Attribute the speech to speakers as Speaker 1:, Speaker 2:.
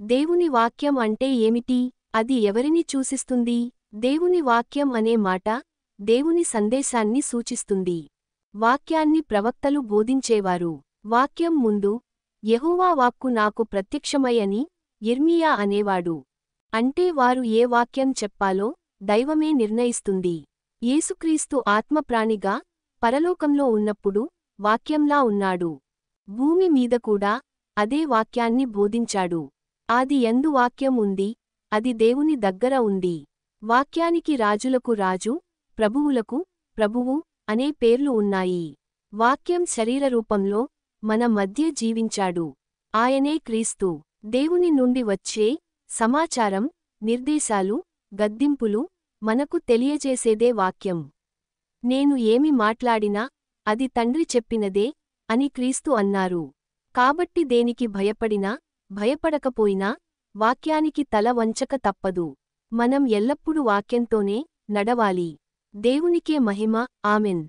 Speaker 1: దేవుని వాక్యం అంటే ఏమిటి? అది ఎవరిని సూచిస్తుంది? దేవుని వాక్యం అనే మాట దేవుని సందేశాన్ని సూచిస్తుంది. వాక్యాన్ని ప్రవక్తలు బోధించేవారు. వాక్యం ముందు యెహోవా వాక్కు నాకు ప్రత్యక్షమై అని యిర్మీయా అనేవాడు. అంటే వారు ఏ వాక్యం చెప్పాలో దైవమే నిర్ణయిస్తుంది. యేసుక్రీస్తు ఆత్మప్రాణిగా పరలోకంలో ఉన్నప్పుడు వాక్యంలా ఉన్నాడు. భూమి మీద కూడా అదే వాక్యాన్ని బోధించాడు. ఆది యందు వాక్యం ఉంది, అది దేవుని దగ్గర ఉంది. వాక్యానికి రాజులకు రాజు, ప్రభువులకు ప్రభువు అనే పేర్లు ఉన్నాయి. వాక్యం శరీరరూపంలో మన మధ్య జీవించాడు. ఆయనే క్రీస్తు. దేవుని నుండి వచ్చే సమాచారం, నిర్దేశాలు, గద్దింపులు మనకు తెలియజేసేదే వాక్యం. నేను ఏమి మాట్లాడినా అది తండ్రి చెప్పినదే అని క్రీస్తు అన్నారు. కాబట్టి దేనికి భయపడినా భయపడకపోయినా వాక్యానికి తల వంచక తప్పదు. మనం ఎల్లప్పుడూ వాక్యంతోనే నడవాలి. దేవునికే మహిమ. ఆమెన్.